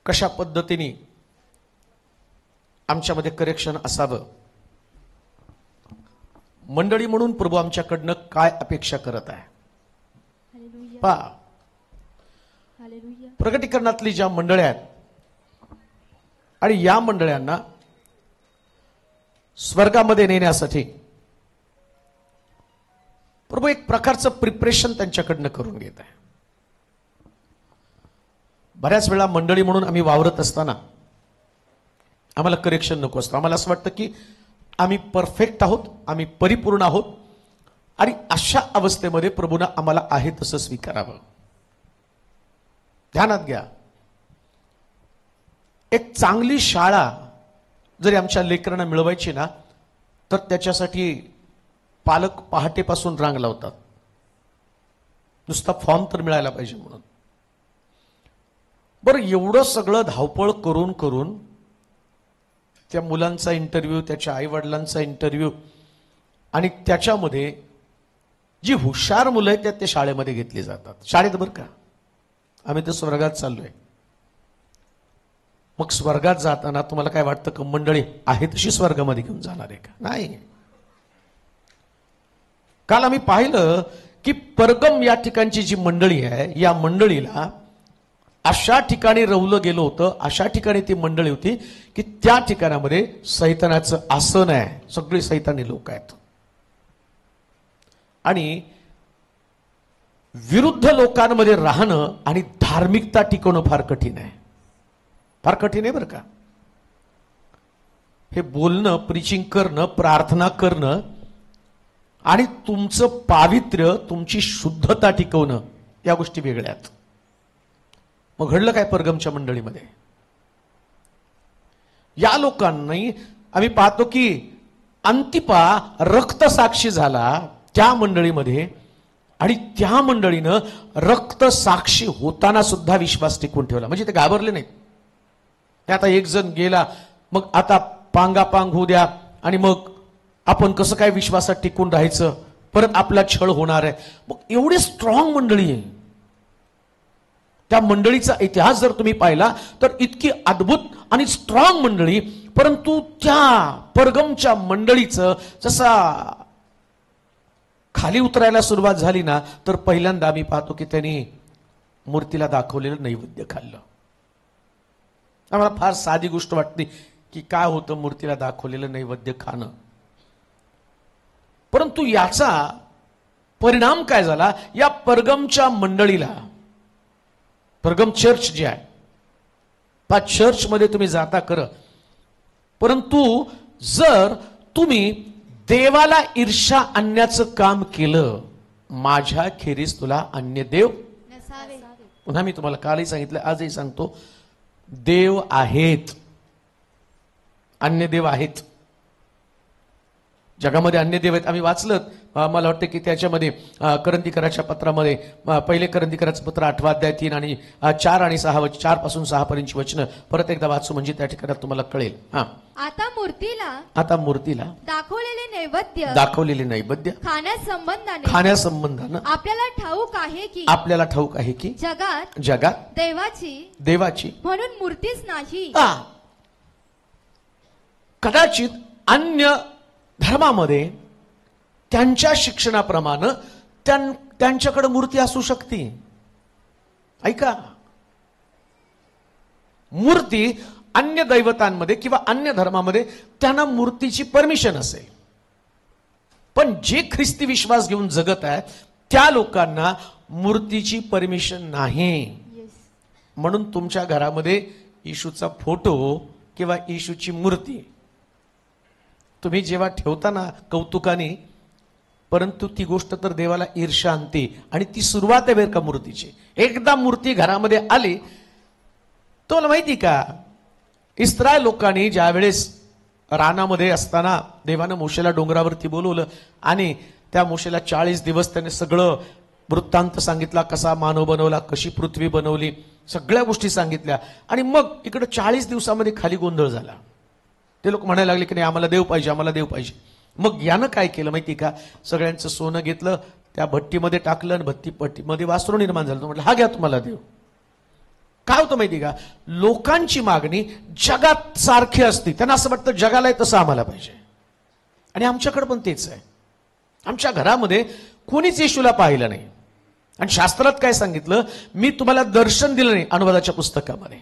कशा पद्धतीने आमच्यामध्ये करेक्शन असावं, मंडळी म्हणून प्रभू आमच्याकडनं काय अपेक्षा करत आहे पहा. प्रगटीकरणातली ज्या मंडळ्या आहेत आणि या मंडळ्यांना स्वर्गामध्ये नेण्यासाठी प्रभू एक प्रकारचं प्रिपरेशन त्यांच्याकडनं करून घेत आहे. बऱ्याच वेळा मंडळी म्हणून आम्ही वावरत असताना आम्हाला करेक्शन नको असतं. आम्हाला असं वाटतं की आम्ही परफेक्ट आहोत, आम्ही परिपूर्ण आहोत आणि अशा अवस्थेमध्ये प्रभूनं आम्हाला आहे तसं स्वीकारावं. ध्यानात घ्या, एक चांगली शाळा जरी आमच्या लेकरांना मिळवायची ना, तर त्याच्यासाठी पालक पहाटेपासून रांग लावतात, नुसता फॉर्म तर मिळायला पाहिजे म्हणून. बरं, एवढं सगळं धावपळ करून करून त्या मुलांचा इंटरव्ह्यू, त्याच्या आई वडिलांचा इंटरव्ह्यू, आणि त्याच्यामध्ये जी हुशार मुलं आहेत त्या शाळेमध्ये घेतली जातात. शाळेत बरं का, आम्ही तर स्वर्गात चाललोय. मग स्वर्गात जाताना तुम्हाला काय वाटतं का मंडळी आहे तशी स्वर्गामध्ये घेऊन जाणार आहे का? नाही. काल आम्ही पाहिलं की परगम या ठिकाणची जी मंडळी आहे, या मंडळीला अशा ठिकाणी रवलं गेलं होतं, अशा ठिकाणी ती मंडळी होती की त्या ठिकाणामध्ये सैतानाचं आसन आहे, सगळे सैतानी लोक आहेत. आणि विरुद्ध लोकांमध्ये राहणं आणि धार्मिकता टिकवणं फार कठीण आहे, फार कठीण आहे बरं का. हे बोलणं, प्रीचिंग करणं, प्रार्थना करणं आणि तुमचं पावित्र्य, तुमची शुद्धता टिकवणं, या गोष्टी वेगळ्यात. मग घडलं काय परगमच्या मंडळीमध्ये? या लोकांनी आम्ही पाहतो की अंतिपा रक्तसाक्षी झाला त्या मंडळीमध्ये, आणि त्या मंडळीनं रक्तसाक्षी होताना सुद्धा विश्वास टिकवून ठेवला. म्हणजे ते घाबरले नाहीत. आता एक जण गेला, मग आता पांगापांग होऊ द्या, आणि मग आपण कसं काय विश्वासात टिकून राहायचं, परत आपला छळ होणार आहे. मग एवढे स्ट्रॉंग मंडळी आहे. त्या मंडळीचा इतिहास जर तुम्ही पाहिला तर इतकी अद्भुत आणि स्ट्रॉंग मंडळी. परंतु त्या परगमच्या मंडळीचं जसा खाली उतरायला सुरुवात झाली ना, तर पहिल्यांदा आम्ही पाहतो की त्यांनी मूर्तीला दाखवलेलं नैवेद्य खाल्लं. आम्हाला फार साधी गोष्ट वाटते की काय होतं मूर्तीला दाखवलेलं नैवेद्य खाणं, परंतु याचा परिणाम काय झाला या परगमच्या मंडळीला. परगम चर्च जे आहे, त्या चर्चमध्ये तुम्ही जाता खरं, परंतु जर तुम्ही देवाला ईर्ष्या आणण्याचं काम केलं, माझ्या खेरीज तुला अन्य देव नसावे. पुन्हा मी तुम्हाला कालही सांगितलं, आजही सांगतो, देव आहेत, अन्य देव आहेत. जगामध्ये अन्य देव आहेत. आम्ही वाचलं, मला वाटतं की त्याच्यामध्ये करंदीकराच्या पत्रामध्ये, पहिले करंदीकराचं पत्र 8 अध्याय 3 आणि 4 आणि 6, 4 पासून 6 पर्यंतची वचनं परत एकदा वाचू, म्हणजे त्या ठिकाणी तुम्हाला कळेल. आता मूर्तीला दाखवलेले नैवेद्य खाण्यासंबंधानं आपल्याला ठाऊक आहे की जगात देवाची म्हणून मूर्तीच नाही. कदाचित अन्य धर्मामध्ये त्यांच्या शिक्षणाप्रमाणे त्यांच्याकडे मूर्ती असू शकते. ऐका, मूर्ती अन्य दैवतांमध्ये किंवा अन्य धर्मामध्ये त्यांना मूर्तीची परमिशन असेल, पण जे ख्रिस्ती विश्वास घेऊन जगत आहे त्या लोकांना मूर्तीची परमिशन नाही. म्हणून तुमच्या घरामध्ये येशूचा फोटो किंवा येशूची मूर्ती तुम्ही जेव्हा ठेवता ना कौतुकाने, परंतु ती गोष्ट तर देवाला ईर्ष्या आणते, आणि ती सुरुवात आहे बरं का मूर्तीची. एकदा मूर्ती घरामध्ये आली, तुम्हाला माहिती का, इस्रायल लोकांनी ज्या वेळेस रानामध्ये असताना देवानं मोशेला डोंगरावरती बोलवलं, आणि त्या मोशेला 40 दिवस त्याने सगळं वृत्तांत सांगितला, कसा मानव बनवला, कशी पृथ्वी बनवली, सगळ्या गोष्टी सांगितल्या. आणि मग इकडे 40 दिवसामध्ये खाली गोंधळ झाला. ते लोक म्हणायला लागले की नाही, आम्हाला देव पाहिजे, आम्हाला देव पाहिजे. मग यानं काय केलं माहिती का, सगळ्यांचं सोनं घेतलं, त्या भट्टीमध्ये टाकलं, आणि भट्टीमध्ये वासरू निर्माण झालं. तो म्हटलं, हा घ्या तुम्हाला देव. काय होतं माहिती का, लोकांची मागणी जगात सारखी असते, त्यांना असं वाटतं जगाला तसं आम्हाला पाहिजे. आणि आमच्याकडे पण तेच आहे. आमच्या घरामध्ये कोणीच येशूला पाहिलं नाही. आणि शास्त्रात काय सांगितलं, मी तुम्हाला दर्शन दिलं नाही. अनुवादाच्या पुस्तकामध्ये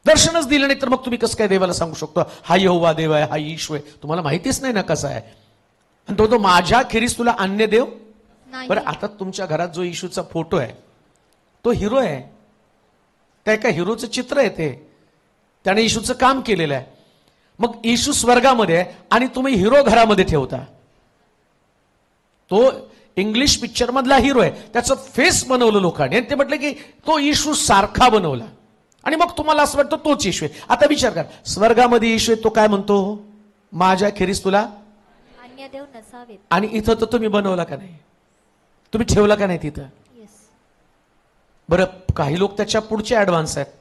दर्शनच दिलं नाही, तर मग तुम्ही कसं काय देवाला सांगू शकतो हा यहोवा देव आहे, हा ईश्वर आहे? तुम्हाला माहितीच नाही ना कसा आहे. आणि तो माझ्या खेरीज तुला अन्य देव नाही. बरं, आता तुमच्या घरात जो येशूचा फोटो आहे तो हिरो आहे, त्या एका हिरोचं चित्र आहे ते, त्याने येशूचं काम केलेलं आहे. मग येशू स्वर्गामध्ये आहे आणि तुम्ही हिरो घरामध्ये ठेवता. तो इंग्लिश पिक्चर मधला हिरो आहे, त्याचं फेस बनवलं लोकांनी आणि ते म्हटलं की तो येशू सारखा बनवला. आणि मग तुम्हाला असं वाटतं तोच येशू आहे. आता विचार करा, स्वर्गामध्ये येशू आहे, तो काय म्हणतो, माझ्या खेरीज तुला अन्य देव नसावेत. आणि इथं तर तुम्ही बनवला का नाही, तुम्ही ठेवला का नाही तिथं? येस. बरं, काही लोक त्याच्या पुढचे ऍडव्हान्स आहेत.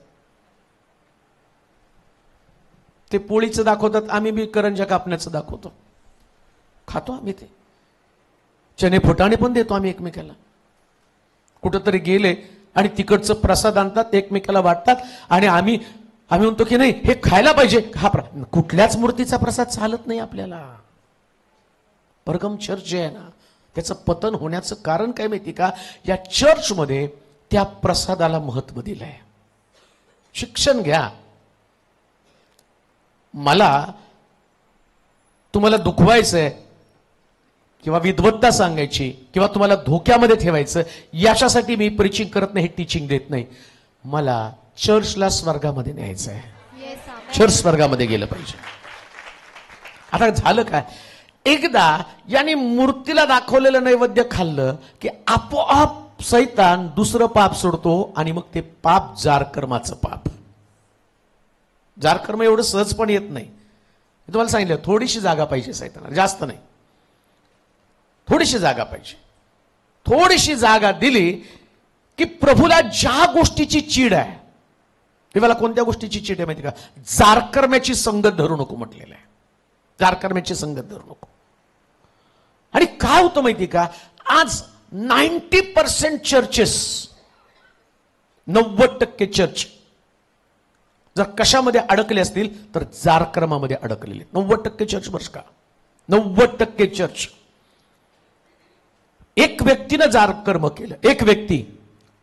ते पोळीचं दाखवतात, आम्ही बी करंजा कापण्याचं दाखवतो, खातो आम्ही ते. चणे फुटाणे पण देतो आम्ही एकमेकाला. कुठंतरी गेले आणि तिकडचं प्रसाद आणतात, एकमेकाला वाटतात आणि आम्ही म्हणतो की नाही हे खायला पाहिजे. हा कुठल्याच मूर्तीचा प्रसाद चालत नाही आपल्याला. परगम चर्च जे आहे ना, त्याचं पतन होण्याचं कारण काय माहिती का, या चर्चमध्ये त्या प्रसादाला महत्व दिलंय. शिक्षण घ्या. मला तुम्हाला दुखवायचंय किंवा विद्वत्ता सांगायची किंवा तुम्हाला धोक्यामध्ये ठेवायचं, याच्यासाठी मी प्रीचिंग करत नाही, टीचिंग देत नाही. मला चर्चला स्वर्गामध्ये न्यायचं आहे. येस, आमेन. चर्च स्वर्गामध्ये गेलं पाहिजे. आता झालं काय, एकदा याने मूर्तीला दाखवलेलं नैवेद्य खाल्लं की आपोआप सैतान दुसरं पाप सोडतो आणि मग ते पाप जारकर्माचं पाप. जारकर्म एवढं सहज पण येत नाही. मी तुम्हाला सांगितलं, थोडीशी जागा पाहिजे सैतानाला, जास्त नाही. थोडीशी जागा पाहिजे. थोडीशी जागा दिली की प्रभूला ज्या गोष्टीची चीड आहे, देवाला कोणत्या गोष्टीची चीड आहे माहिती का, जारकर्म्याची संगत धरू नको म्हटलेलं आहे. जारकर्म्याची संगत धरू नको. आणि काय होतं माहिती का, आज 90% चर्चेस, 90% चर्च जर कशामध्ये अडकले असतील तर जारकर्मामध्ये अडकलेले. 90% चर्च बरं का, 90% चर्च. एक व्यक्तीनं जारकर्म केलं, एक व्यक्ती,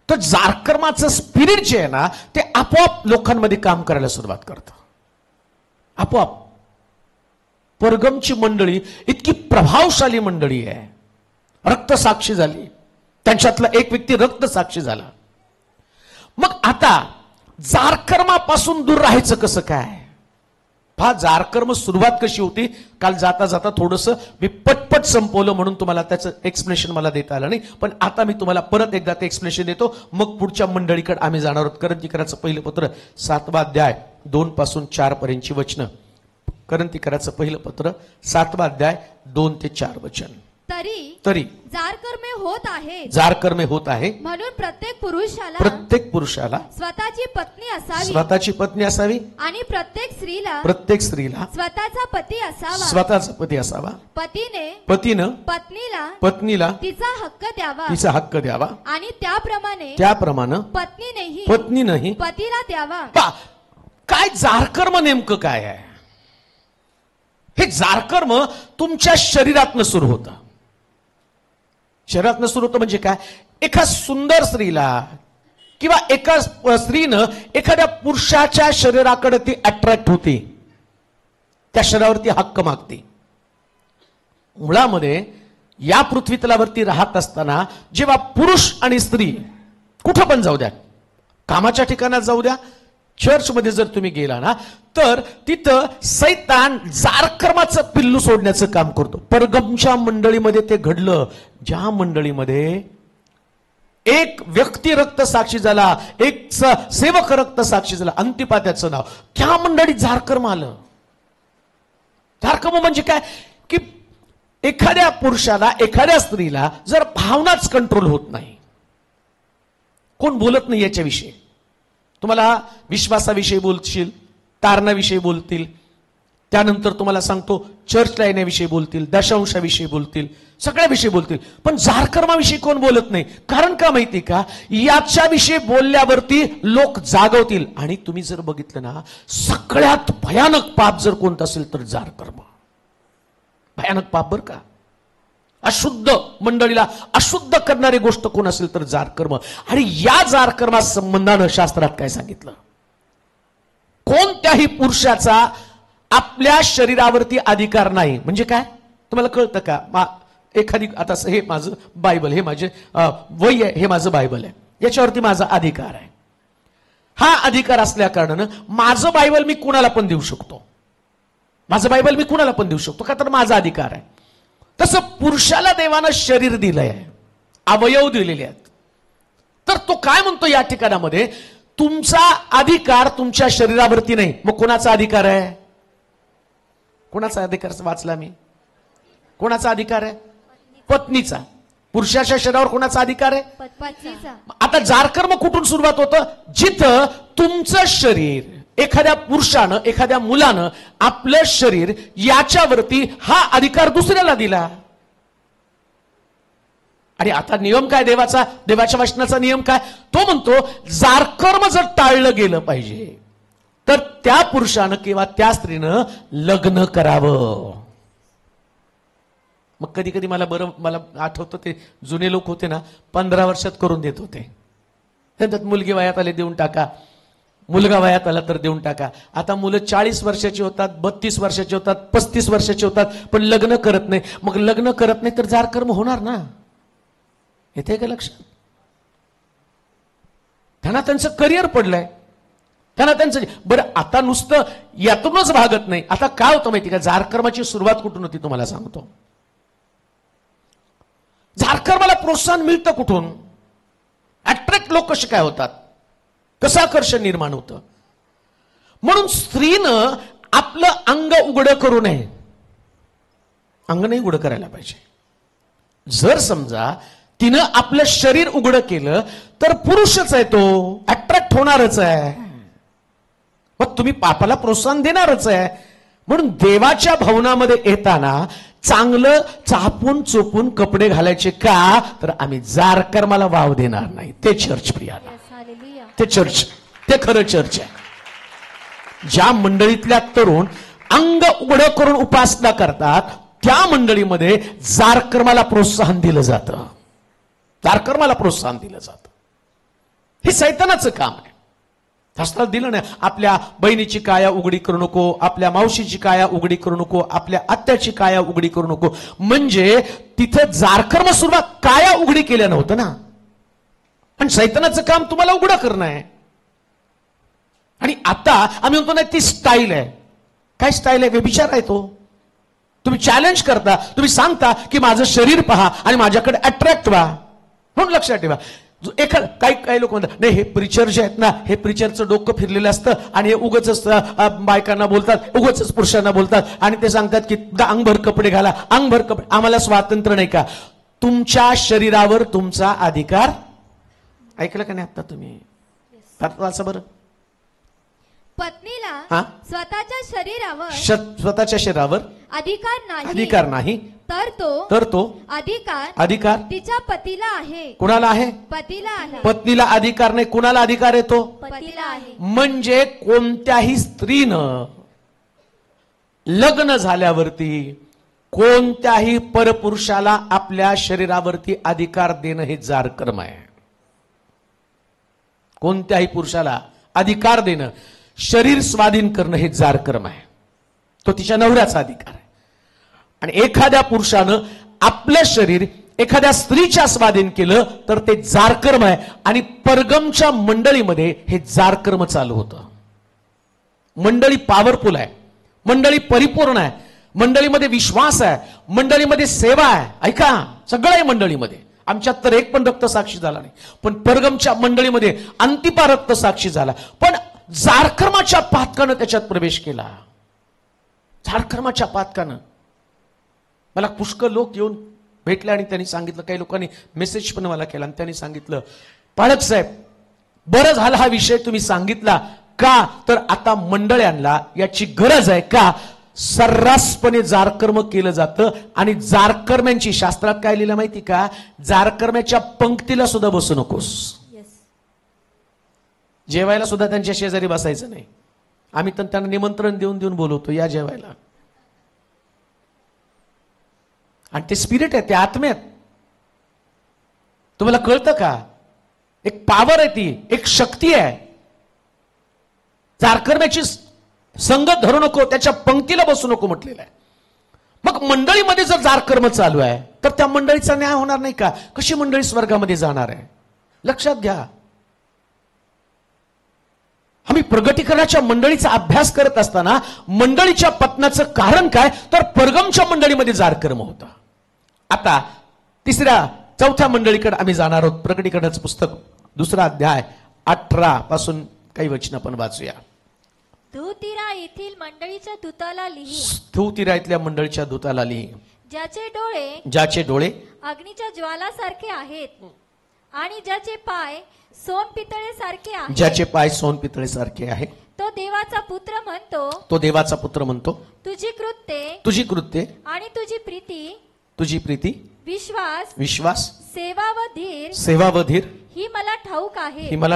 तर जारकर्माचं स्पिरिट जे आहे ना, ते आपोआप लोकांमध्ये काम करायला सुरुवात करतं. आपोआप. परगमची मंडळी इतकी प्रभावशाली मंडळी आहे, रक्तसाक्षी झाली. त्यांच्यातला एक व्यक्ती रक्तसाक्षी झाला. मग आता जारकर्मापासून दूर राहायचं कसं काय? पहा, जारकर्म सुरुवात कशी होती, काल जाता जाता थोडंसं मी पटपट संपवलं म्हणून तुम्हाला त्याचं एक्सप्लेनेशन मला देता आलं नाही. पण आता मी तुम्हाला परत एकदा ते एक्सप्लेनेशन देतो, मग पुढच्या मंडळीकडे आम्ही जाणार आहोत. करंथीकराचं पहिलं पत्र 7वा अध्याय 2 पासून 4 पर्यंतची वचनं. करंथीकराचं पहिलं पत्र 7वा अध्याय 2 ते 4 वचन. तरी जारकर्मे होत आहे, जारकर्मे होत आहे म्हणून प्रत्येक पुरुषाला स्वतःची पत्नी असावी आणि प्रत्येक स्त्रीला स्वतःचा पती असावा. पतीनं पत्नीला तिचा हक्क द्यावा आणि त्याप्रमाणे पत्नीनेही पतीला द्यावा. काय जारकर्म नेमकं काय आहे? हे जारकर्म तुमच्या शरीरातनं सुरू होतं. शरीरातनं सुरू होतं म्हणजे काय, एका सुंदर स्त्रीला किंवा एका स्त्रीनं एखाद्या पुरुषाच्या शरीराकडे ती अट्रॅक्ट होते, त्या शरीरावरती हक्क मागते. मुळामध्ये या पृथ्वीतलावरती राहत असताना जेव्हा पुरुष आणि स्त्री कुठं पण जाऊ द्या, कामाच्या ठिकाणात जाऊ द्या, चर्चमध्ये जर तुम्ही गेला ना, तर तिथं सैतान जारकर्माचं पिल्लू सोडण्याचं काम करतो. परगमच्या मंडळीमध्ये ते घडलं, ज्या मंडळीमध्ये एक व्यक्ती रक्तसाक्षी झाला, एक सेवक रक्तसाक्षी झाला, अंतिपात्याचं नाव, त्या मंडळीत जारकर्म आलं. जारकर्म म्हणजे काय की एखाद्या पुरुषाला, एखाद्या स्त्रीला जर भावनाच कंट्रोल होत नाही, कोण बोलत नाही याच्याविषयी, तुम्हाला विश्वासाविषयी बोलशील, तारणाविषयी बोलतील, त्यानंतर तुम्हाला सांगतो चर्चला येण्याविषयी बोलतील, दशांशाविषयी बोलतील, सगळ्याविषयी बोलतील, पण जारकर्माविषयी कोण बोलत नाही. कारण का माहिती का, याच्याविषयी बोलल्यावरती लोक जागवतील. आणि तुम्ही जर बघितलं ना, सगळ्यात भयानक पाप जर कोणतं असेल तर जारकर्म. भयानक पाप बर का. अशुद्ध मंडळीला अशुद्ध करणारी गोष्ट कोण असेल तर जारकर्म. आणि या जारकर्मा संबंधानं शास्त्रात काय सांगितलं, कोणत्याही पुरुषाचा आपल्या शरीरावरती अधिकार नाही. म्हणजे काय तुम्हाला कळतं का, एखादी आता हे माझं बायबल, हे माझे वय आहे, हे माझं बायबल आहे, याच्यावरती माझा अधिकार आहे. हा अधिकार असल्या कारणानं माझं बायबल मी कुणाला पण देऊ शकतो. माझं बायबल मी कुणाला पण देऊ शकतो, का तर माझा अधिकार आहे. तसं पुरुषाला देवानं शरीर दिलंय, अवयव दिलेले आहेत. तर तो काय म्हणतो या ठिकाणामध्ये, तुमचा अधिकार तुमच्या शरीरावरती नाही. मग कोणाचा अधिकार आहे, कोणाचा अधिकार वाचला मी, कोणाचा अधिकार आहे, पत्नीचा. पुरुषाच्या शरीरावर कोणाचा अधिकार आहे, पत्नीचा. आता जारकर्म कुठून सुरुवात होतं, जिथं तुमचं शरीर, एखाद्या पुरुषानं, एखाद्या मुलानं आपलं शरीर याच्यावरती हा अधिकार दुसऱ्याला दिला. आणि आता नियम काय देवाचा, देवाच्या वचनाचा नियम काय, तो म्हणतो जारकर्म जर टाळलं गेलं पाहिजे तर त्या पुरुषानं किंवा त्या स्त्रीनं लग्न करावं. मग कधी कधी मला आठवतं, ते जुने लोक होते ना, 15 वर्षात करून देत होते. त्यात मुलगी वयात आले देऊन टाका, मुलगा वयात आला तर देऊन टाका. आता मुलं 40 वर्षाची होतात, 32 वर्षाची होतात, 35 वर्षाची होतात, पण लग्न करत नाही. मग लग्न करत नाही तर जारकर्म होणार ना. येते का लक्षात. त्यांना त्यांचं करिअर पडलंय, त्यांना त्यांचं बरं. आता नुसतं यातूनच भागत नाही. आता काय होतं माहिती का, जारकर्माची सुरुवात कुठून होती तुम्हाला सांगतो. जारकर्माला प्रोत्साहन मिळतं कुठून, अट्रॅक्ट लोक कसे काय होतात, कसं आकर्षण निर्माण होतं. म्हणून स्त्रीनं आपलं अंग उघडं करू नये. अंग नाही उघडं करायला पाहिजे. जर समजा तिनं आपलं शरीर उघडं केलं तर पुरुषच आहे तो, अट्रॅक्ट होणारच आहे. मग तुम्ही पापाला प्रोत्साहन देणारच आहे. म्हणून देवाच्या भवनामध्ये येताना चांगलं चापून चोपून कपडे घालायचे. का तर आम्ही जारकर्माला वाव देणार नाही. ते चर्च प्रियाला, ते चर्च, ते खरं चर्च आहे. ज्या मंडळीतल्या तरुण अंग उघडं करून उपासना करतात त्या मंडळीमध्ये जारकर्माला प्रोत्साहन दिलं जातं. जारकर्माला प्रोत्साहन दिलं जातं. हे सैतानाचं काम आहे. शास्त्रात दिलं नाही, आपल्या बहिणीची काया उघडी करू नको, आपल्या मावशीची काया उघडी करू नको, आपल्या आत्याची काया उघडी करू नको. म्हणजे तिथं जारकर्म सुरुवात काया उघडी केल्या नव्हतं ना. पण सैतानाचं काम तुम्हाला उघडं करणं आहे. आणि आता आम्ही म्हणतो नाही ती स्टाईल आहे. काय स्टाईल आहे, व्यभिचार आहे तो. तुम्ही चॅलेंज करता, तुम्ही सांगता की माझं शरीर पहा आणि माझ्याकडे अट्रॅक्ट व्हा. म्हणून लक्षात ठेवा, काही लोक म्हणतात नाही हे प्रिचर जे आहेत ना, हे प्रिचरचं डोकं फिरलेलं असतं आणि हे उगच बायकांना बोलतात, उगच पुरुषांना बोलतात आणि ते सांगतात की अंगभर कपडे घाला, अंगभर कपडे. आम्हाला स्वातंत्र्य नाही का. तुमच्या शरीरावर तुमचा अधिकार. ऐकलं का नाही आता तुम्ही, असं बरं. पत्नीला स्वतःच्या शरीरावर अधिकार नाही तर तो अधिकार तिच्या पतीला आहे. कुणाला आहे, पतीला आहे. पत्नीला अधिकार नाही. कुणाला अधिकार आहे, तो पतीला आहे. म्हणजे कोणत्याही स्त्रीनं लग्न झाल्यावरती कोणत्याही परपुरुषाला आपल्या शरीरावरती अधिकार देणं हे जारकर्म आहे. कोणत्याही पुरुषाला अधिकार देणं, शरीर स्वाधीन करणं हे जारकर्म आहे. तो तिच्या नवऱ्याचा अधिकार आहे. आणि एखाद्या पुरुषानं आपलं शरीर एखाद्या स्त्रीच्या स्वाधीन केलं तर ते जारकर्म आहे. आणि परगमच्या मंडळीमध्ये हे जारकर्म चालू होतं. मंडळी पॉवरफुल आहे, मंडळी परिपूर्ण आहे, मंडळीमध्ये विश्वास आहे, मंडळीमध्ये सेवा आहे. ऐका, सगळं आहे मंडळीमध्ये. आमच्यात तर एक पण रक्त साक्षी झाला नाही, पण परगमच्या मंडळीमध्ये अंतिपा रक्त साक्षी झाला. पण जारकर्माच्या पातकानं त्याच्यात प्रवेश केला. जारकर्माच्या पातकानं मला पुष्कळ लोक येऊन भेटले आणि त्यांनी सांगितलं, काही लोकांनी मेसेज पण मला केला आणि त्यांनी सांगितलं, पाळक साहेब बरं झालं हा विषय तुम्ही सांगितला. का तर आता मंडळ्यांना याची गरज आहे. का सर्रासपणे जारकर्म केलं जातं. आणि जारकर्म्यांची शास्त्रात काय लिहिलं माहिती का? जारकर्म्याच्या पंक्तीला सुद्धा बसू नकोस. जेवायला सुद्धा त्यांच्या शेजारी बसायचं नाही. आम्ही तर त्यांना निमंत्रण देऊन देऊन बोलवतो, या जेवायला. आणि ते स्पिरिट आहे, ते आत्म्यात. तुम्हाला कळतं का? एक पॉवर आहे, ती एक शक्ती आहे. जारकर्म्याची संगत धरू नको, त्याच्या पंक्तीला बसू नको म्हटलेलं आहे. मग मंडळीमध्ये जर जारकर्म चालू आहे तर त्या मंडळीचा न्याय होणार नाही का? कशी मंडळी स्वर्गामध्ये जाणार आहे? लक्षात घ्या. आम्ही प्रगटीकरणाच्या मंडळीचा अभ्यास करत असताना मंडळीच्या पतनाचं कारण काय? तर परगमच्या मंडळीमध्ये जारकर्म होता. आता चौथ्या मंडळीकडे आम्ही जाणार आहोत. प्रगटीकरणाचं पुस्तक 2 अध्याय 18 पासून काही वचन आपण वाचूया. थुआतीरा येथील मंडळीच्या दूताला लिही. थुआतीरा इथल्या मंडळीच्या दूताला लिही. ज्याचे डोळे अग्नीच्या ज्वालासारखे आहेत आणि ज्याचे पाय सोनपितळेसारखे आहेत. ज्याचे पाय सोनपितळेसारखे आहेत. तो देवाचा पुत्र म्हणतो. तो देवाचा पुत्र म्हणतो. तुझी कृत्ये आणि तुझी प्रीती विश्वास सेवा व धीर ही मला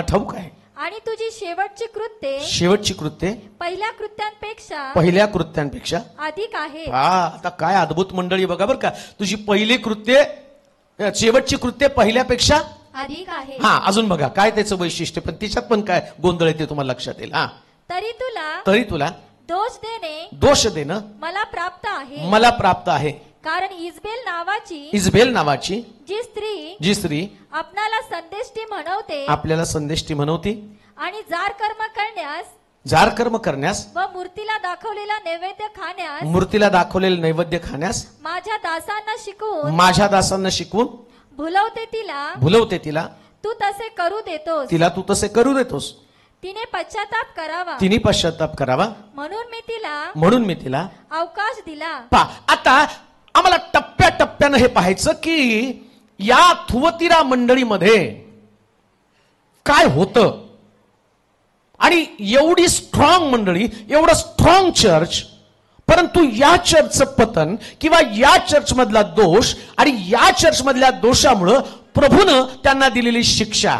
ठाऊक आहे. आणि तुझी शेवटची कृत्ये पहिल्या कृत्यांपेक्षा अधिक आहे. आता काय अद्भुत मंडळी बघा बरं का. तुझी पहिली कृत्ये शेवटची कृत्ये पहिल्यापेक्षा अधिक आहे. हा, अजून बघा काय त्याचं वैशिष्ट्य. पण तिच्यात पण काय गोंधळ येते तुम्हाला लक्षात येईल. हा, तरी तुला दोष देणं मला प्राप्त आहे. कारण इजबेल नावाची जी स्त्री आपल्याला संदेष्टी म्हणवते आणि जार कर्म करण्यास व मूर्तीला दाखवलेला नैवेद्य खाण्यास माझ्या दासांना शिकवून भुलवते तिला तू तसे करू देतोस. तिने पश्चाताप करावा म्हणून मी तिला अवकाश दिला. आता आम्हाला टप्प्याटप्प्यानं हे पाहायचं की या थुआतीरा मंडळीमध्ये काय होतं. आणि एवढी स्ट्रॉंग मंडळी, एवढं स्ट्रॉंग चर्च, परंतु या चर्चचं पतन किंवा या चर्च मधला दोष आणि या चर्च मधल्या दोषामुळं प्रभूनं त्यांना दिलेली शिक्षा.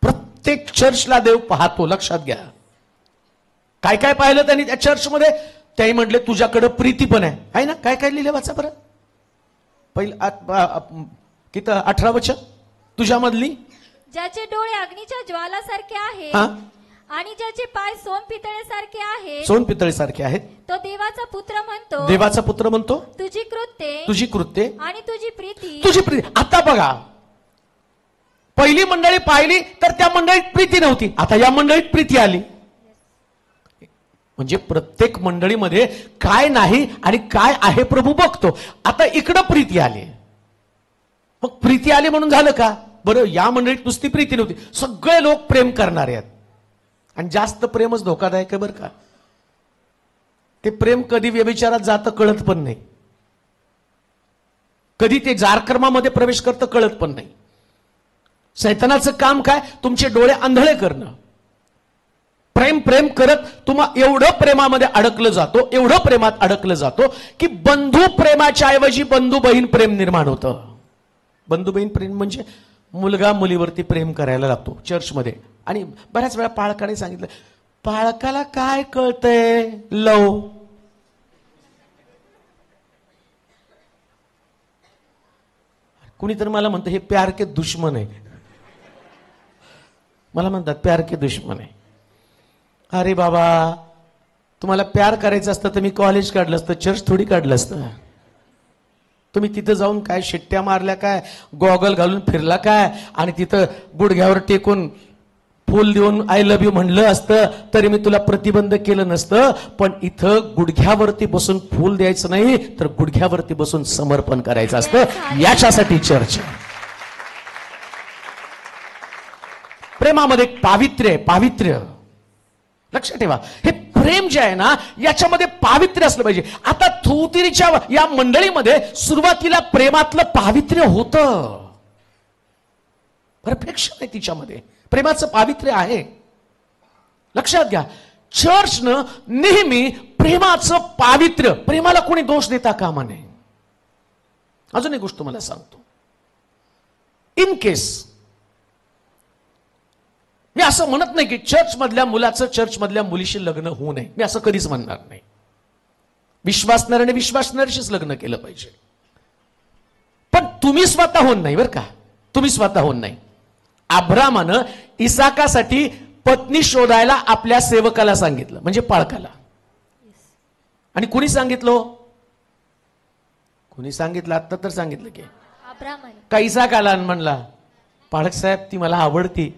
प्रत्येक चर्चला देव पाहतो, लक्षात घ्या. काय काय पाहिलं त्यांनी त्या चर्चमध्ये? त्याही म्हटले तुझ्याकडे प्रीती पण आहे ना. काय काय लिहिले वाचा बरं. पहिलं किती 18 वचन. तुझ्यामधली ज्याचे डोळे अग्नीच्या ज्वालासारखे आहेत आणि ज्याचे पाय सोनपितळेसारखे आहेत. तो देवाचा पुत्र म्हणतो. तुझी कृत्ये आणि तुझी प्रीती. आता बघा, पहिली मंडळी पाहिली तर त्या मंडळीत प्रीती नव्हती. आता या मंडळीत प्रीती आली. म्हणजे प्रत्येक मंडळीमध्ये काय नाही आणि काय आहे प्रभू बघतो. आता इकडं प्रीती आली. मग प्रीती आली म्हणून झालं का? बरं, या मंडळीत नुसती प्रीती नव्हती. सगळे लोक प्रेम करणारे आहेत. आणि जास्त प्रेमच धोकादायक आहे बरं का. ते प्रेम कधी व्यभिचारात जातं कळत पण नाही. कधी ते जारकर्मामध्ये प्रवेश करतं कळत पण नाही. शैतानाचं काम काय? तुमचे डोळे आंधळे करणं. प्रेम करत तुम्हाला एवढं प्रेमामध्ये एवढं प्रेमात अडकलं जातो की बंधू प्रेमाच्या ऐवजी बंधू बहीण प्रेम निर्माण होतं. बंधू बहीण प्रेम म्हणजे मुलगा मुलीवरती प्रेम करायला लागतो चर्चमध्ये. आणि बऱ्याच वेळा पाळकाने सांगितलं, पाळकाला काय कळतंय लव. कुणीतरी मला म्हणतं हे प्यार के दुश्मन आहे. मला म्हणतात प्यार के दुश्मन आहे. अरे बाबा, तुम्हाला प्यार करायचं असतं तर मी कॉलेज काढलं असतं, चर्च थोडी काढलं असतं. तुम्ही तिथं जाऊन काय शिट्ट्या मारल्या काय, गॉगल घालून फिरला काय, आणि तिथं गुडघ्यावर टेकून फूल देऊन आय लव्ह यू म्हणलं असतं तरी मी तुला प्रतिबंध केलं नसतं. पण इथं गुडघ्यावरती बसून फूल द्यायचं नाही, तर गुडघ्यावरती बसून समर्पण करायचं असतं. याच्यासाठी चर्च. प्रेमामध्ये पावित्र्य लक्षात ठेवा. हे प्रेम जे आहे ना, याच्यामध्ये पावित्र्य असलं पाहिजे. आता थुआतीराच्या या मंडळीमध्ये सुरुवातीला प्रेमातलं पावित्र्य होतं. परफेक्शन आहे तिच्यामध्ये, प्रेमाचं पावित्र्य आहे. लक्षात घ्या, चर्चनं नेहमी प्रेमाचं पावित्र्य, प्रेमाला कोणी दोष देता कामा नये. अजून एक गोष्ट तुम्हाला सांगतो. इन केस, मी असं म्हणत नाही की चर्च मधल्या मुलाचं चर्च मधल्या मुलीशी लग्न होऊ नये, मी असं कधीच म्हणणार नाही. विश्वासणाऱ्याने विश्वासणाऱ्याशीच लग्न केलं पाहिजे. पण तुम्ही स्वतःहून नाही, बरं का, तुम्ही स्वतःहून नाही. अब्रामानं इसाकासाठी पत्नी शोधायला आपल्या सेवकाला सांगितलं, म्हणजे पाळकाला. आणि कुणी सांगितलं? कुणी सांगितलं? आता तर सांगितलं की अब्रामाने. का इसाकाला म्हणला, पाळक साहेब ती मला आवडती,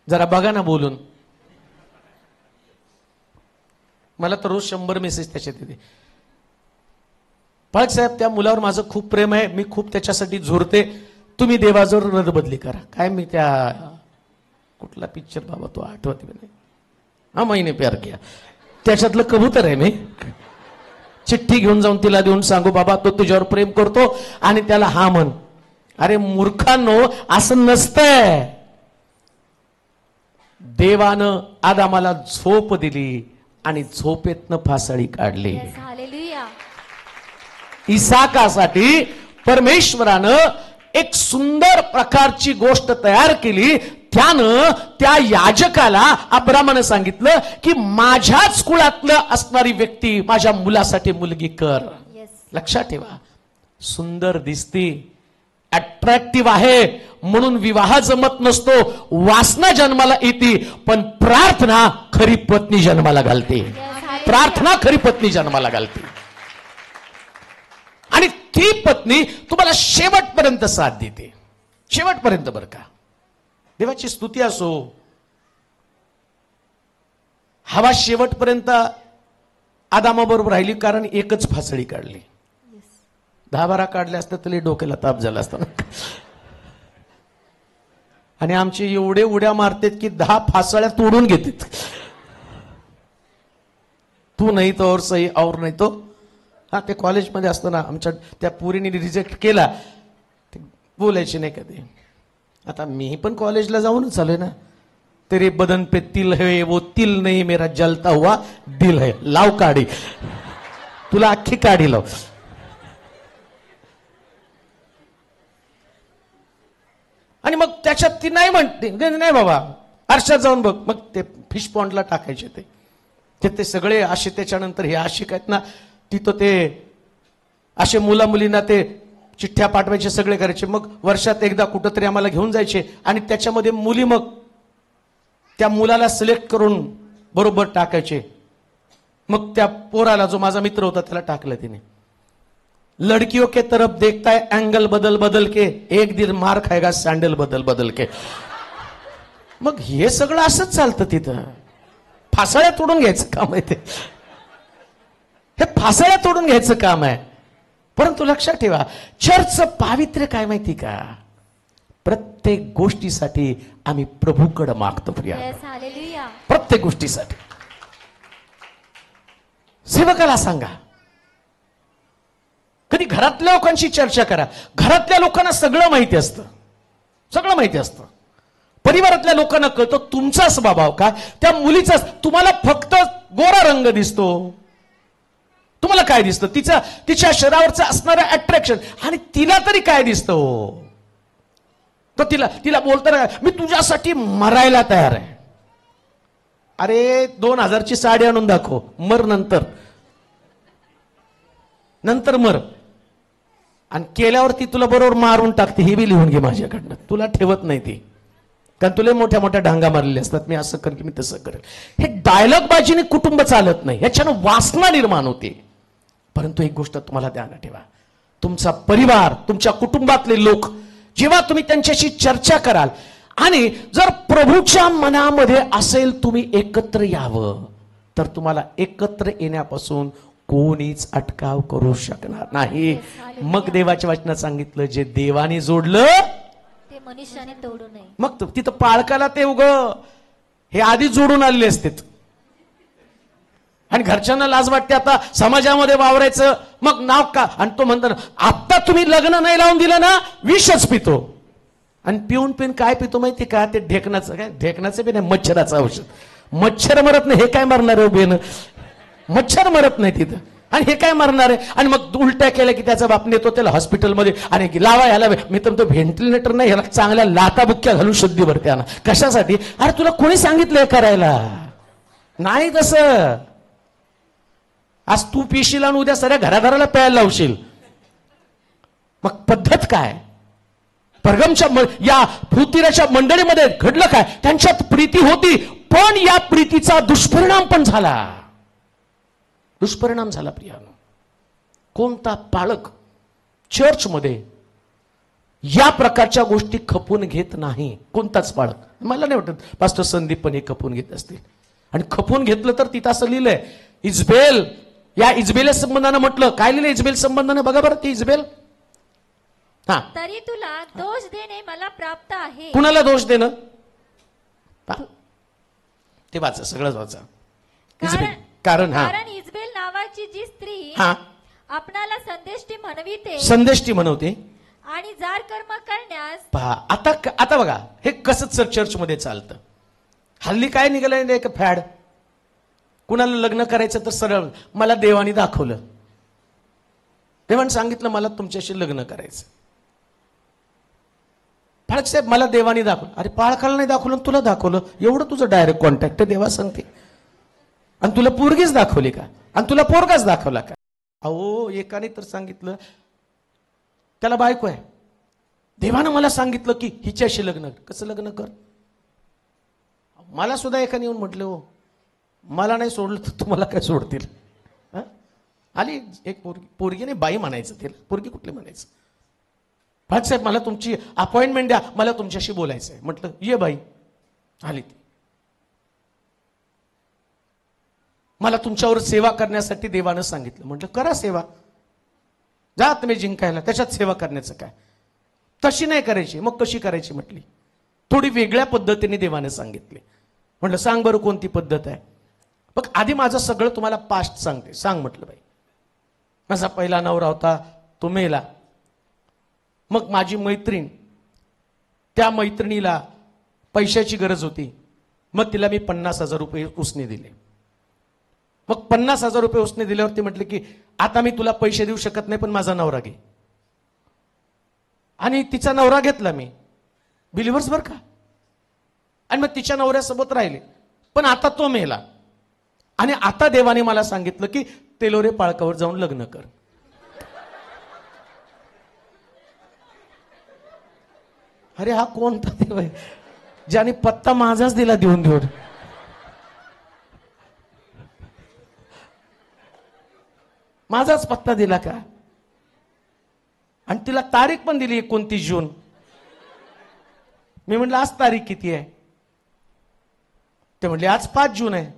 जरा बघा ना बोलून. मला तर रोज 100 मेसेज त्याच्यात येते. पाळक साहेब त्या मुलावर माझं खूप प्रेम आहे, मी खूप त्याच्यासाठी झोरते, तुम्ही देवाजवळ रदबदली करा. काय मी त्या कुठला पिक्चर बाबा तो आठवत नाही, हा मैंने प्यार किया, त्याच्यातलं कबूतर आहे मी. चिठ्ठी घेऊन जाऊन तिला देऊन सांगू बाबा तो तुझ्यावर प्रेम करतो आणि त्याला हा म्हण. अरे मूर्खांनो, असं नसतंय. देवानं आदामाला झोप दिली आणि झोपेतनं फासळी काढली. Yes, hallelujah. इसाकासाठी परमेश्वरानं एक सुंदर प्रकारची गोष्ट तयार केली. त्यानं त्या याजकाला अब्रामानं सांगितलं की माझ्याच कुळातलं असणारी व्यक्ती माझ्या मुलासाठी मुलगी कर. Yes. लक्षात ठेवा, सुंदर दिसती, अट्रॅक्टिव्ह आहे म्हणून विवाह जमत नसतो, वासना जन्माला येते, पण प्रार्थना खरी पत्नी जन्माला घालते. Yes, hallelujah. प्रार्थना खरी पत्नी जन्माला घालते. आणि ती पत्नी तुम्हाला शेवटपर्यंत साथ देते, शेवटपर्यंत. बरं का, देवाची स्तुती असो. हवा शेवटपर्यंत आदामाबरोबर राहिली, कारण एकच फासळी काढली. 10-12 काढले असतं तरी डोक्याला ताप झाला असता. आणि आमचे एवढे उड्या मारतात की 10 फासळ्या तोडून घेतात. तू नाही तो और सही और नाही तो. हा, ते कॉलेजमध्ये असताना आमच्या त्या पुरीने रिजेक्ट केला, ते बोलायचे नाही कधी. आता मी पण कॉलेजला जाऊनच चालूय ना. तेरे बदन पे तिल है वो तिल नहीं मेरा जलता हुआ दिल है, लाव काढी, तुला अख्खी काढी लाव. आणि मग त्याच्यात ती नाही म्हणते, नाही बाबा आरशात जाऊन बघ. मग ते फिश पॉन्डला टाकायचे ते सगळे असे. त्याच्यानंतर हे आशिक आहेत ना, तिथं ते असे मुला मुलींना ते चिठ्ठ्या पाठवायचे, सगळे करायचे. मग वर्षात एकदा कुठंतरी आम्हाला घेऊन जायचे आणि त्याच्यामध्ये मुली मग त्या मुलाला सिलेक्ट करून बरोबर टाकायचे. मग त्या पोराला, जो माझा मित्र होता, त्याला टाकलं तिने. लड़कियों के तरफ देखता है एंगल बदल बदल के, एक दिन मार खाएगा सैंडल बदल बदल के. मग हे सगळं असंच चालतं तिथं. फासळ्या तोडून घ्यायचं काम आहे ते. हे फासळ्या तोडून घ्यायचं काम आहे. परंतु लक्षात ठेवा, चर्चचं पावित्र्य काय माहिती का? प्रत्येक गोष्टीसाठी आम्ही प्रभूकडे मागतो. Priya, Yes, hallelujah. प्रत्येक गोष्टीसाठी. सेवकाला सांगा, कधी घरातल्या लोकांशी चर्चा करा. घरातल्या लोकांना सगळं माहिती असतं, सगळं माहिती असतं. परिवारातल्या लोकांना कळतं तुमचा स्वभाव काय, त्या मुलीचा. तुम्हाला फक्त गोरा रंग दिसतो, तुम्हाला काय दिसतं? तिच्या शरीरावरचं असणारं अट्रॅक्शन. आणि तिला तरी काय दिसतं हो? तर तिला बोलताना, मी तुझ्यासाठी मरायला तयार आहे. अरे 2000ची साडी आणून दाखव, मर नंतर मर. आणि केल्यावर ती तुला बरोबर मारून टाकते. हे बी लिहून घे माझ्याकडनं, तुला ठेवत नाही ती. कारण तुला मोठ्या मोठ्या डांगा मारलेल्या असतात, मी असं कर की मी तसं करेल. हे डायलॉग बाजीने कुटुंब चालत नाही, ह्याच्यानं वासना निर्माण होते. परंतु एक गोष्ट तुम्हाला ध्यानात ठेवा, तुमचा परिवार, तुमच्या कुटुंबातले लोक, जेव्हा तुम्ही त्यांच्याशी चर्चा कराल आणि जर प्रभूच्या मनामध्ये असेल तुम्ही एकत्र यावं, तर तुम्हाला एकत्र येण्यापासून कोणीच अटकाव करू शकणार नाही. मग देवाच्या वचनात सांगितलं, जे देवाने जोडलं ते मनुष्याने तोडू नये. मग तिथं पाळकाला ते हे आधी जोडून आलेले असतात. आणि घरच्यांना लाज वाटते आता समाजामध्ये वावरायचं, मग नाव का. आणि तो म्हणतो, आता तुम्ही लग्न नाही लावून दिलं ना, विषच पितो. आणि पिऊन काय पितो माहिती का? ते ढेकणाचं, काय ढेकणाचं बी नाही, मच्छराचं औषध. मच्छर मरत नाही, हे काय मरणार आहे उभेनं? मच्छर मरत नाही तिथं, आणि हे काय मरणार आहे? आणि मग उलट्या केल्या की त्याचा बाप नेतो त्याला हॉस्पिटलमध्ये, आणि लावा ह्याला, मी तर व्हेंटिलेटर नाही, ह्याला चांगल्या लाता बुक्क्या घालून शुद्धी भरते ना. कशासाठी? अरे तुला कोणी सांगितलंय करायला? नाही तसं. आज तू पिशील आणि उद्या सगळ्या घराघराला प्यायला लावशील. मग पद्धत काय? परगमच्या या फुतिराच्या मंडळीमध्ये घडलं काय? त्यांच्यात प्रीती होती, पण या प्रीतीचा दुष्परिणाम पण झाला. दुष्परिणाम झाला प्रियानो. कोणता पालक चर्चमध्ये या प्रकारच्या गोष्टी खपून घेत नाही? कोणताच पालक. मला नाही वाटत पास्टर संदीप पण हे खपून घेत असतील. आणि खपून घेतलं तर तिथं असं लिहिलंय, इजबेल, या इजबेल संबंधानं म्हटलं, काय लिहिलं इजबेल संबंधानं? बघा बरं ती इजबेल. हा, तरी तुला दोष देणे मला प्राप्त आहे. कुणाला दोष देणं? ते वाचा, सगळंच वाचा. इजबेल, कारण कारण इजबेल नावाची जी स्त्री हा आपणाला संदेष्टी म्हणविते, संदेष्टी म्हणवते आणि जार कर्म करण्यास. पहा आता बघा हे कसं चर्चमध्ये चालतं. हल्ली काय निघालंय एक फॅड. कुणाला लग्न करायचं तर सरळ, मला देवाने दाखवलं, देवाने सांगितलं मला तुमच्याशी लग्न करायचं. फाळक साहेब मला देवाने दाखवलं. अरे पाळखाला नाही दाखवलं, तुला दाखवलं, एवढं तुझं डायरेक्ट कॉन्टॅक्ट देवा सांगते. आणि तुला पोरगीच दाखवली का? आणि तुला पोरगाच दाखवला का? अहो एकाने तर सांगितलं त्याला बायको आहे, देवानं मला सांगितलं की हिच्याशी लग्न. कसं लग्न कर? मला सुद्धा एकाने येऊन म्हटलं, हो मला नाही सोडलं तर तुम्हाला काय सोडतील? आली एक पोरगी नाही, बाई म्हणायचं तिला, पोरगी कुठली म्हणायचं. फाळक साहेब मला तुमची अपॉइंटमेंट द्या, मला तुमच्याशी बोलायचं आहे. म्हटलं ये बाई. आली ती. मला तुमच्यावर सेवा करण्यासाठी देवानं सांगितलं. म्हटलं करा सेवा, जा तुम्ही जिंकायला, त्याच्यात सेवा करण्याचं काय? तशी नाही करायची. मग कशी करायची म्हटली? थोडी वेगळ्या पद्धतीने देवानं सांगितले. म्हटलं सांग बरं कोणती पद्धत आहे? बघ आधी माझं सगळं तुम्हाला पास्ट सांगते. सांग म्हटलं बाई. माझा पहिला नवरा होता, तो मेला. मग माझी मैत्रीण, त्या मैत्रिणीला पैशाची गरज होती, मग तिला मी 50,000 रुपये उसने दिले. मग 50,000 रुपये उसने दिल्यावरती म्हटले की आता मी तुला पैसे देऊ शकत नाही, पण माझा नवरा घे. आणि तिचा नवरा घेतला मी, बिलिव्हर्स बर का. आणि मग तिच्या नवऱ्यासोबत राहिले, पण आता तो मेला. आणि आता देवाने मला सांगितलं की तेलोरे पाळकावर जाऊन लग्न कर. अरे हा कोणता देव आहे ज्याने पत्ता माझाच दिला देऊन देऊन? माझाच पत्ता दिला का? आणि तिला तारीख पण दिली 29 जून. मी म्हटलं आज तारीख किती आहे? ते म्हणले आज 5 जून आहे.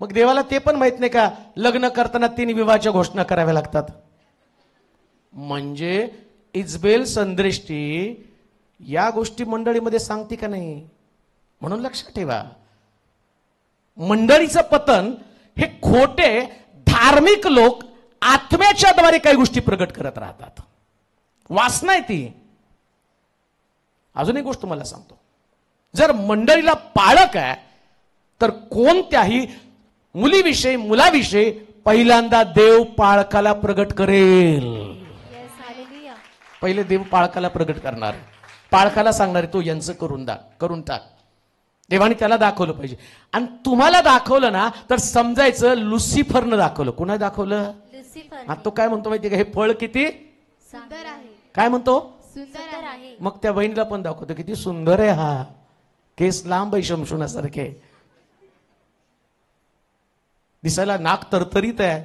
मग देवाला ते पण माहित नाही का लग्न करताना 3 विवाहाच्या घोषणा कराव्या लागतात? म्हणजे इजबेल संदृष्टी या गोष्टी मंडळीमध्ये सांगते का नाही? म्हणून लक्षात ठेवा, मंडळीचं पतन हे खोटे धार्मिक लोक आत्म्याच्या द्वारे काही गोष्टी प्रगट करत राहतात. वासना आहे ती. अजून एक गोष्ट मला सांगतो, जर मंडळीला पाळक आहे तर कोणत्याही मुलीविषयी मुलाविषयी पहिल्यांदा देव पाळकाला प्रगट करेल. पहिले देव पाळकाला प्रगट करणार, पाळकाला सांगणार तो यांचं करून टाक. देवाने त्याला दाखवलं पाहिजे. आणि तुम्हाला दाखवलं ना तर समजायचं लुसिफरनं दाखवलं. कुणा दाखवलं? लुसिफर. आता तो काय म्हणतो माहिती का, हे फळ किती सुंदर आहे. काय म्हणतो? सुंदर आहे. मग त्या बहिणीला पण दाखवतो किती सुंदर आहे हा, केस लांब आहे शमशुनासारखे, दिसायला नाक तरतरीत आहे,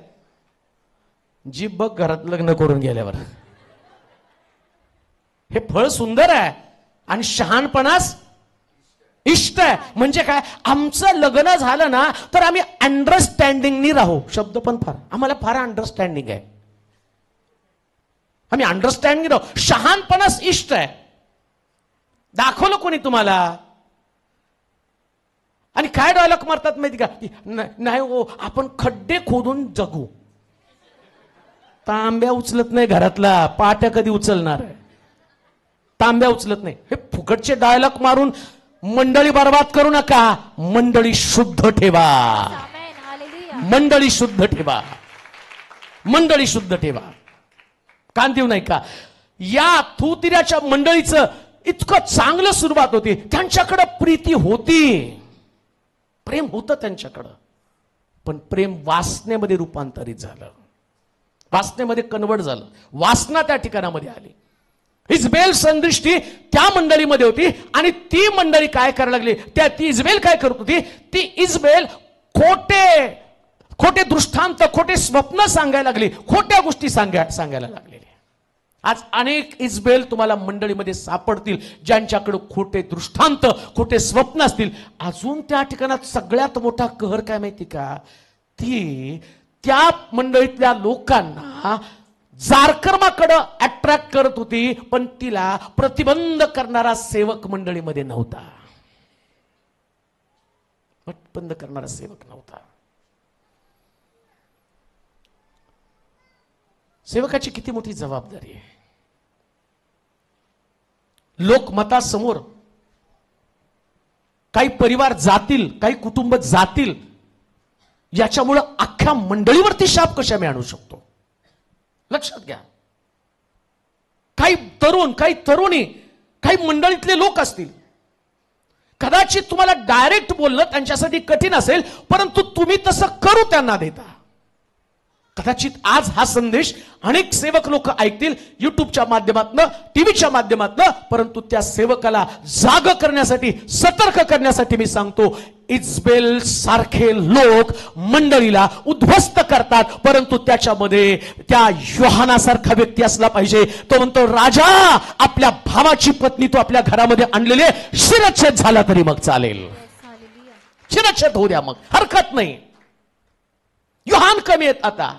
जीभ बघ घरात लग्न करून गेल्यावर. हे फळ सुंदर आहे आणि शहाणपणास इष्ट आहे. म्हणजे काय? आमचं लग्न झालं ना तर आम्ही अंडरस्टँडिंगनी राहू. शब्द पण फार, आम्हाला फार अंडरस्टँडिंग आहे, आम्ही अंडरस्टँडिंग राहू. शहाणपणास इष्ट आहे. दाखवलं कोणी तुम्हाला? आणि काय डायलॉग मारतात माहिती का? नाही हो आपण खड्डे खोदून जगू. तांब्या उचलत नाही घरातला, पाट्या कधी उचलणार आहे? तांब्या उचलत नाही. हे फुकटचे डायलॉग मारून मंडळी बर्बाद करू नका, मंडळी शुद्ध ठेवा. आमेन. हालेलुया. मंडळी शुद्ध ठेवा, मंडळी शुद्ध ठेवा. कान देऊ नाही का? या थुतिराच्या मंडळीचं इतकं चांगलं सुरुवात होती, त्यांच्याकडे प्रीती होती, प्रेम होतं त्यांच्याकडं, पण प्रेम वासनेमध्ये रूपांतरित झालं, वासनेमध्ये कन्वर्ट झालं, वासना त्या ठिकाणामध्ये आली. इजबेल संदृष्टी त्या मंडळीमध्ये होती आणि ती मंडळी काय करायला लागली, ती इजबेल काय करत होती, ती इजबेल खोटे दृष्टांत, खोटे स्वप्न सांगायला लागली, खोट्या गोष्टी सांगायला लागलेली. आज अनेक इजबेल तुम्हाला मंडळीमध्ये सापडतील, ज्यांच्याकडे खोटे दृष्टांत, खोटे स्वप्न असतील. अजून त्या ठिकाणात सगळ्यात मोठा कहर काय माहिती का, ती त्या मंडळीतल्या लोकांना जारकर्माकडे अट्रॅक्ट करत होती, पण तिला प्रतिबंध करणारा सेवक मंडळीमध्ये नव्हता, प्रतिबंध करणारा सेवक नव्हता. सेवकाची किती मोठी जबाबदारी आहे. लोकमतासमोर काही परिवार जातील, काही कुटुंब जातील, याच्यामुळे अख्ख्या मंडळीवरती शाप कशा मी आणू शकतो, लक्षात घ्या. काही तरुण, काही तरुणी, काही मंडळीतले लोक असतील, कदाचित तुम्हाला डायरेक्ट बोलणं त्यांच्यासाठी कठीण असेल, परंतु तुम्ही तसं करू त्यांना देता. कदाचित आज हा संदेश अनेक सेवक लोक ऐकतील युट्यूबच्या माध्यमातून, टीव्हीच्या माध्यमातून, परंतु त्या सेवकाला जाग करण्यासाठी, सतर्क करण्यासाठी मी सांगतो, इजबेल सारखे लोक मंडळीला उद्ध्वस्त करतात, परंतु त्याच्यामध्ये त्या योहानासारखा व्यक्ती असला पाहिजे. तो म्हणतो, राजा आपल्या भावाची पत्नी तो आपल्या घरामध्ये आणलेली, शिरच्छेद झाला तरी मग चालेल, शिरच्छेद होऊ द्या, मग हरकत नाही. योहान कमी आहेत आता.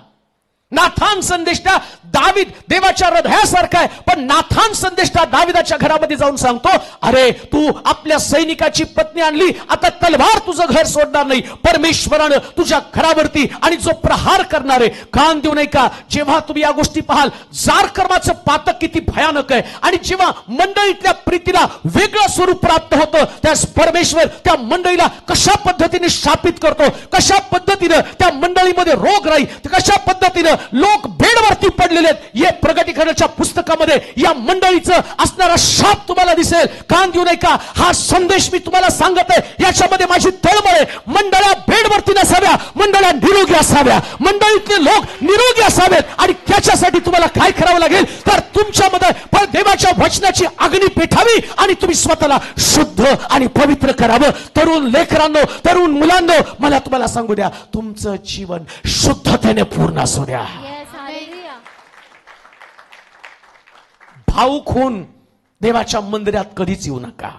नाथान संदेष्टा दावीद देवाच्या हृदयासारखा आहे, पण नाथान संदेष्टा दाविदाच्या घरामध्ये जाऊन सांगतो, अरे तू आपल्या सैनिकाची पत्नी आणली, आता तलवार तुझं घर सोडणार नाही, परमेश्वरानं तुझ्या घरावरती आणि जो प्रहार करणार आहे. कान देऊ नये का? जेव्हा तुम्ही या गोष्टी पाहाल, जारकर्माचं पातक किती भयानक आहे, आणि जेव्हा मंडळीतल्या प्रीतीला वेगळं स्वरूप प्राप्त होतं, त्यास परमेश्वर त्या मंडळीला कशा पद्धतीने शापित करतो, कशा पद्धतीनं त्या मंडळीमध्ये रोग राहील, कशा पद्धतीनं लोक बेडवरती पडलेले आहेत. हे प्रगटीकरणाच्या पुस्तकामध्ये या मंडळीचं असणारा शाप तुम्हाला दिसेल. कान देऊ नये का? हा संदेश मी तुम्हाला सांगत आहे, याच्यामध्ये माझी तळमळ आहे. मंडळ्या बेडवरती नसाव्या, मंडळ्या निरोगी असाव्या, मंडळीतले लोक निरोगी असावेत. आणि त्याच्यासाठी तुम्हाला काय करावं लागेल, तर तुमच्यामध्ये देवाच्या वचनाची अग्नी पेटावी आणि तुम्ही स्वतःला शुद्ध आणि पवित्र करावं. तरुण लेकरांनो, तरुण मुलांनो, मला तुम्हाला सांगू द्या, तुमचं जीवन शुद्धतेने पूर्ण असू द्या. भावुक होऊन देवाच्या मंदिरात कधीच येऊ नका.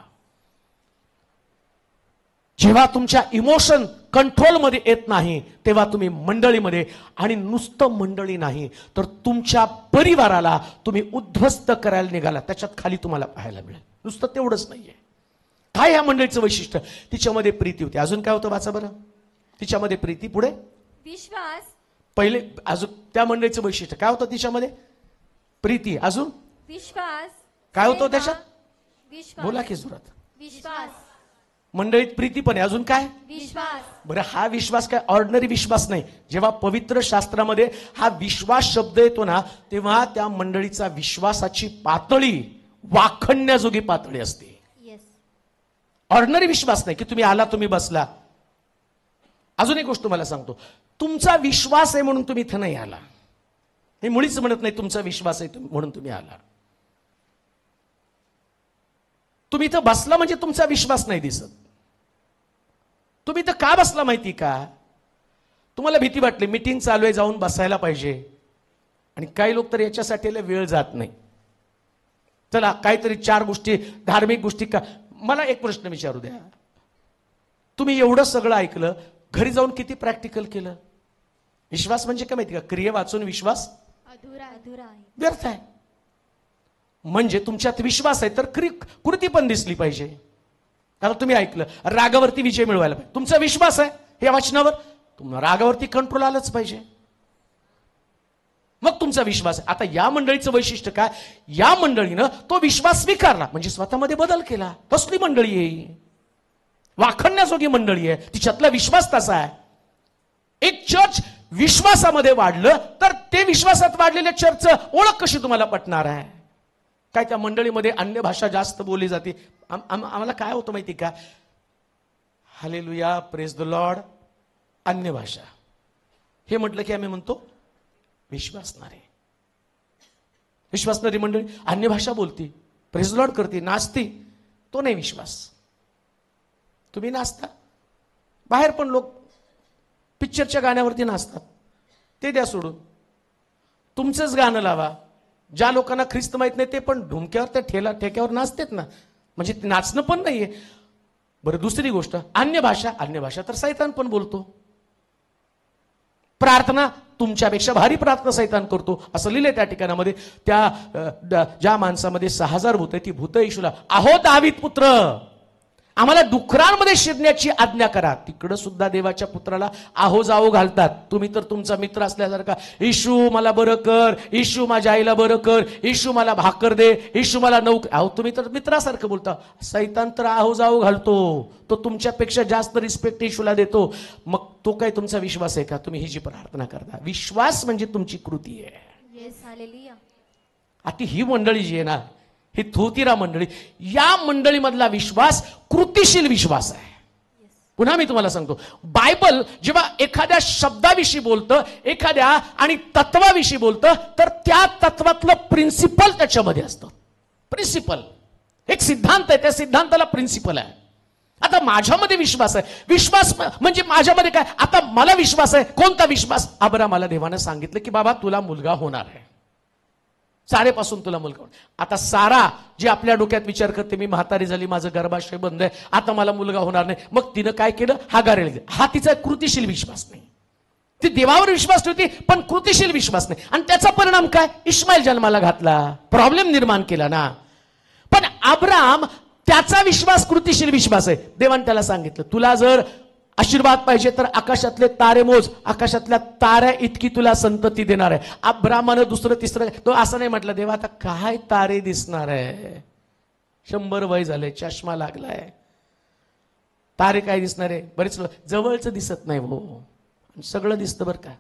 जेव्हा तुमच्या इमोशन कंट्रोलमध्ये येत नाही, तेव्हा तुम्ही मंडळीमध्ये, आणि नुसतं मंडळी नाही तर तुमच्या परिवाराला तुम्ही उद्ध्वस्त करायला निघाला, त्याच्यात खाली तुम्हाला पाहायला मिळेल. नुसतं तेवढंच नाहीये. काय या मंडळीचं वैशिष्ट्य? तिच्यामध्ये प्रीती होती. अजून काय होतं वाचा बरं. तिच्यामध्ये प्रीती, पुढे विश्वास. पहिले अजून त्या मंडळीचं वैशिष्ट्य काय होतं? तिच्यामध्ये प्रीती, अजून विश्वास. काय होतं त्याच्यात? विश्वास. बोला की जोरात. विश्वास. मंडळीत प्रीती पण आहे, अजून काय? विश्वास. बरं, हा विश्वास काय ऑर्डिनरी विश्वास नाही. जेव्हा पवित्र शास्त्रामध्ये हा विश्वास शब्द येतो ना, तेव्हा त्या मंडळीचा विश्वासाची पातळी वाखण्याजोगी पातळी असते. ऑर्डिनरी विश्वास नाही की तुम्ही आला, तुम्ही बसला. अजून एक गोष्ट तुम्हाला सांगतो, तुमचा विश्वास आहे म्हणून तुम्ही इथं नाही आला. हे मुळीच म्हणत नाही तुमचा विश्वास आहे म्हणून तुम्ही आला. तुम्ही इथं बसला म्हणजे तुमचा विश्वास नाही दिसत. तुम्ही इथं का बसला माहिती का? तुम्हाला भीती वाटली, मीटिंग चालू आहे, जाऊन बसायला पाहिजे. आणि काही लोक तर याच्यासाठी वेळ जात नाही. चला काहीतरी चार गोष्टी, धार्मिक गोष्टी का. मला एक प्रश्न विचारू द्या, तुम्ही एवढं सगळं ऐकलं, घरी जाऊन किती प्रॅक्टिकल केलं? विश्वास म्हणजे काय माहिती का? क्रिये वाचून विश्वास अधुरा आहे, व्यर्थ आहे. म्हणजे तुमच्यात विश्वास आहे तर कृती पण दिसली पाहिजे. आता तुम्ही ऐकलं, रागावरती विजय मिळवायला पाहिजे, तुमचा विश्वास आहे या वचनावर, तुम्हाला रागावरती कंट्रोल आलंच पाहिजे, मग तुमचा विश्वास आहे. आता या मंडळीचं वैशिष्ट्य काय? या मंडळीनं तो विश्वास स्वीकारला म्हणजे स्वतःमध्ये बदल केला. कसली मंडळी आहे? वाखण्याजोगी मंडळी आहे, तिच्यातला विश्वास तसा आहे. एक चर्च विश्वासामध्ये वाढलं तर ते विश्वासात वाढलेल्या चर्चचं ओळख कशी तुम्हाला पटणार आहे? काय त्या मंडळीमध्ये अन्य भाषा जास्त बोलली जाते. आम्हाला काय होतं माहिती का? हालेलुया, प्रेज द लॉर्ड, अन्य भाषा हे म्हटलं की आम्ही म्हणतो विश्वासणारी मंडळी अन्य भाषा बोलती, प्रेज द लॉर्ड करते, नाचती, तो नाही विश्वास. तुम्ही नाचता, बाहेर पण लोक पिक्चरच्या गाण्यावरती नाचतात, ते द्या सोडून. तुमचंच गाणं लावा. ज्या लोकांना ख्रिस्त माहित नाही ते पण ढुमक्यावर त्या ठेक्यावर नाचतात ना, म्हणजे ते नाचणं पण नाहीये. बरं, दुसरी गोष्ट, अन्य भाषा तर सैतान पण बोलतो. प्रार्थना तुमच्यापेक्षा भारी प्रार्थना सैतान करतो असं लिहिलंय त्या ठिकाणामध्ये. त्या ज्या माणसामध्ये 6000 भूत आहे, ती भूत येशूला, अहो दावीद पुत्र, आम्हाला डुकरांमध्ये शिरण्याची आज्ञा करा. तिकडं सुद्धा देवाच्या पुत्राला आहो जाओ घालतात. तुम्ही तर तुमचा मित्र असल्यासारखा, येशू मला बरं कर, येशू माझ्या आईला बरं कर, येशू मला भाकर दे, येशू मला नोकरी. अहो तुम्ही तर मित्रासारखं बोलता. सैतान तर आहो जाओ घालतो, तो तुमच्यापेक्षा जास्त रिस्पेक्ट येशूला देतो. मग तो काय तुमचा विश्वास आहे का? तुम्ही ही जी प्रार्थना करता, विश्वास म्हणजे तुमची कृती आहे. Yes, hallelujah. आता ही मंडळी जी आहे ना, ही थोतिरा मंडळी, या मंडळीमधला विश्वास कृतिशील विश्वास आहे. पुन्हा मी तुम्हाला सांगतो, बायबल जेव्हा एखाद्या शब्दाविषयी बोलतं, एखाद्या आणि तत्वाविषयी बोलतं, तर त्या तत्वातलं प्रिन्सिपल त्याच्यामध्ये असतं. प्रिन्सिपल एक सिद्धांत आहे, त्या सिद्धांताला प्रिन्सिपल आहे. आता माझ्यामध्ये विश्वास आहे, विश्वास म्हणजे माझ्यामध्ये काय? आता मला विश्वास आहे. कोणता विश्वास? अब्रामाला देवाने सांगितलं की बाबा तुला मुलगा होणार आहे, सारेपासून तुला मुलगा होणार. आता सारा जी आपल्या डोक्यात विचार करते, मी म्हातारी झाली, माझं गर्भाशय बंद आहे, आता मला मुलगा होणार नाही, मग तिनं काय केलं? हागारेला दिलं. हा तिचा कृतिशील विश्वास नाही. ती देवावर विश्वास ठेवते पण कृतिशील विश्वास नाही. आणि त्याचा परिणाम काय? इस्माईल जन्माला घातला, प्रॉब्लेम निर्माण केला ना. पण अब्राम, त्याचा विश्वास कृतिशील विश्वास आहे. देवाने त्याला सांगितलं, तुला जर आशीर्वाद पाहिजे तर आकाशातले तारे मोज, आकाशातल्या ताऱ्या इतकी तुला संतती देणार आहे. अब्रामानं दुसरं तिसरं, तो असं नाही म्हटलं, देवा आता काय तारे दिसणार आहे, 100 वय झाले, चष्मा लागलाय, तारे काय दिसणार आहे? बरेच जवळचं दिसत नाही भाऊ, सगळं दिसतं बरं का.